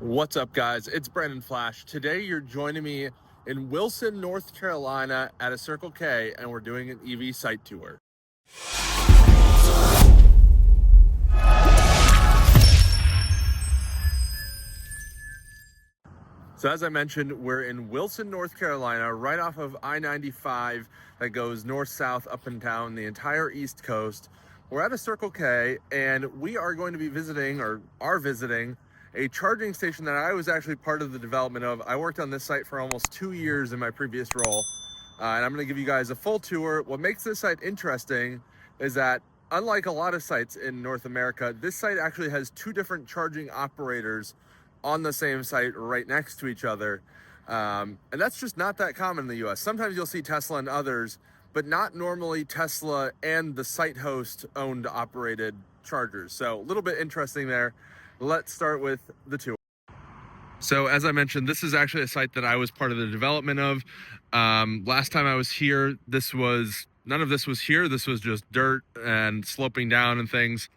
What's up, guys? It's Brandon Flash. Today you're joining me in Wilson, North Carolina at a Circle K, and we're doing an EV site tour. So as I mentioned, we're in Wilson, North Carolina, right off of I-95 that goes north-south up and down the entire East Coast. We're at a Circle K, and we are going to be visiting, or are visiting, a charging station that I was actually part of the development of. I worked on this site for almost 2 years in my previous role, and I'm going to give you guys a full tour. What makes this site interesting is that, unlike a lot of sites in North America, this site actually has two different charging operators on the same site right next to each other. And that's just not that common in the US. Sometimes you'll see Tesla and others, but not normally Tesla and the site host owned operated chargers. So a little bit interesting there. Let's start with the tour. So as I mentioned, this is actually a site that I was part of the development of. Last time I was here, none of this was here. This was just dirt and sloping down and things.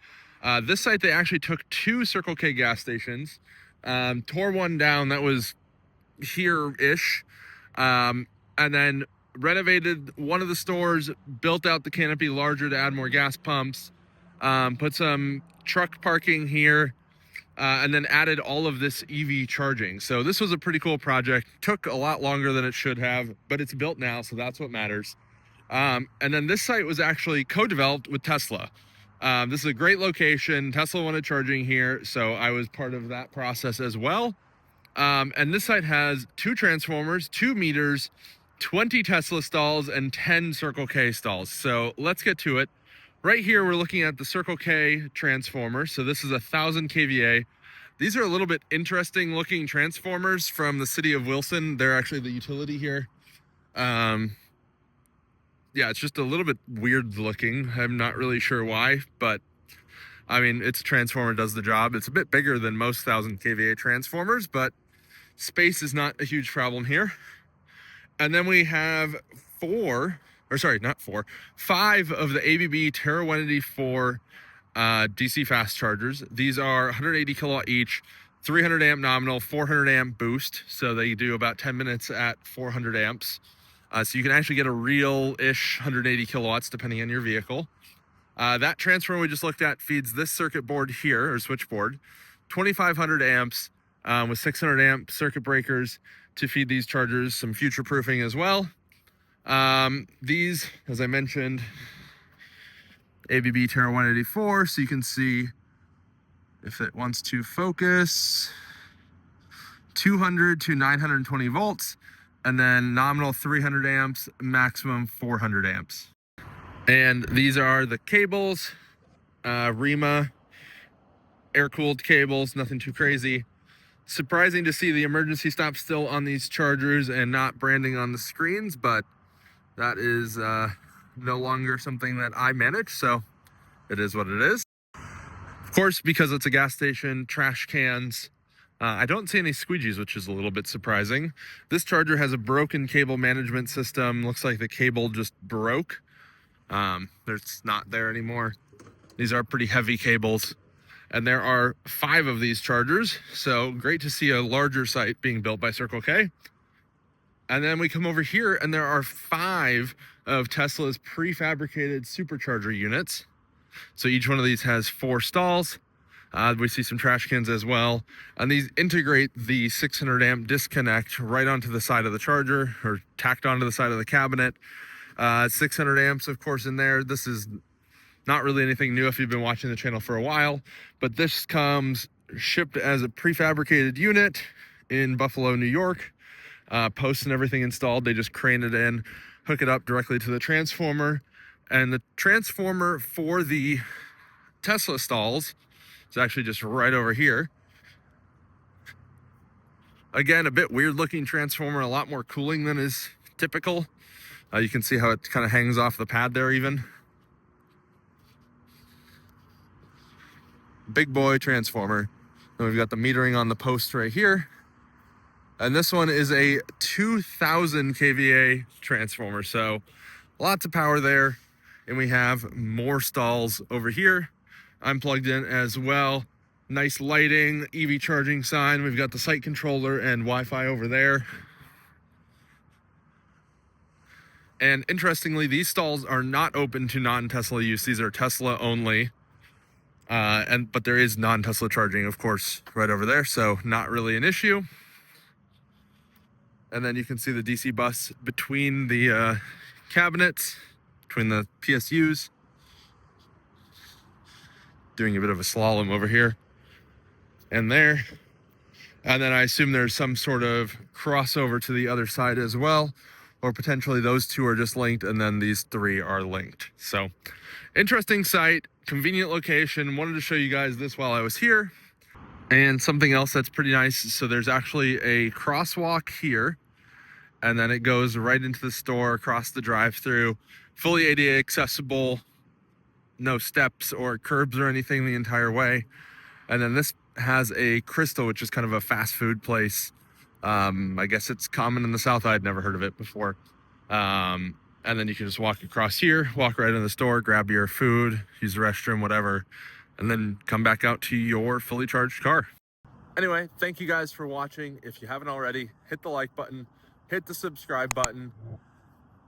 This site, they actually took two Circle K gas stations, tore one down that was here-ish, and then renovated one of the stores, built out the canopy larger to add more gas pumps, put some truck parking here, and then added all of this EV charging. So this was a pretty cool project. Took a lot longer than it should have, but it's built now, so that's what matters. And then this site was actually co-developed with Tesla. This is a great location. Tesla wanted charging here, so I was part of that process as well. And this site has 2 transformers, 2 meters, 20 Tesla stalls, and 10 Circle K stalls. So let's get to it. Right here, we're looking at the Circle K transformer. So this is 1,000 kVA. These are a little bit interesting looking transformers from the city of Wilson. They're actually the utility here. Yeah, it's just a little bit weird looking. I'm not really sure why, but I mean, it's a transformer, does the job. It's a bit bigger than most 1,000 kVA transformers, but space is not a huge problem here. And then we have 5 of the ABB Terrawenity 4 DC fast chargers. These are 180 kilowatt each, 300 amp nominal, 400 amp boost. So they do about 10 minutes at 400 amps. So you can actually get a real-ish 180 kilowatts depending on your vehicle. That transformer we just looked at feeds this circuit board here, or switchboard, 2,500 amps with 600 amp circuit breakers to feed these chargers, some future proofing as well. These, as I mentioned, ABB Terra 184, so you can see if it wants to focus, 200 to 920 volts, and then nominal 300 amps, maximum 400 amps. And these are the cables, REMA, air-cooled cables, nothing too crazy. Surprising to see the emergency stop still on these chargers and not branding on the screens, but that is no longer something that I manage, so it is what it is. Of course, because it's a gas station, trash cans. I don't see any squeegees, which is a little bit surprising. This charger has a broken cable management system. Looks like the cable just broke. It's not there anymore. These are pretty heavy cables. And there are 5 of these chargers. So great to see a larger site being built by Circle K. And then we come over here and there are 5 of Tesla's prefabricated supercharger units. So each one of these has 4 stalls. We see some trash cans as well. And these integrate the 600 amp disconnect right onto the side of the charger, or tacked onto the side of the cabinet. 600 amps, of course, in there. This is not really anything new if you've been watching the channel for a while, but this comes shipped as a prefabricated unit in Buffalo, New York. Posts and everything installed. They just crane it in, hook it up directly to the transformer. And the transformer for the Tesla stalls is actually just right over here. Again, a bit weird looking transformer, a lot more cooling than is typical. You can see how it kind of hangs off the pad there even. Big boy transformer. Then we've got the metering on the post right here. And this one is a 2,000 kVA transformer. So lots of power there. And we have more stalls over here. I'm plugged in as well. Nice lighting, EV charging sign. We've got the site controller and Wi-Fi over there. And interestingly, these stalls are not open to non-Tesla use. These are Tesla only. But there is non-Tesla charging, of course, right over there. So not really an issue. And then you can see the DC bus between the cabinets, between the PSUs. Doing a bit of a slalom over here and there. And then I assume there's some sort of crossover to the other side as well, or potentially those two are just linked and then these three are linked. So interesting site, convenient location. Wanted to show you guys this while I was here. And something else that's pretty nice. So there's actually a crosswalk here, and then it goes right into the store across the drive-through, fully ADA accessible, no steps or curbs or anything the entire way. And then this has a Crystal, which is kind of a fast food place. I guess it's common in the South. I'd never heard of it before. And then you can just walk across here, walk right in the store, grab your food, use the restroom, whatever, and then come back out to your fully charged car. Anyway, thank you guys for watching. If you haven't already, hit the like button, hit the subscribe button.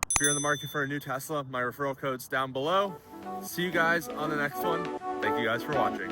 If you're in the market for a new Tesla, my referral code's down below. See you guys on the next one. Thank you guys for watching.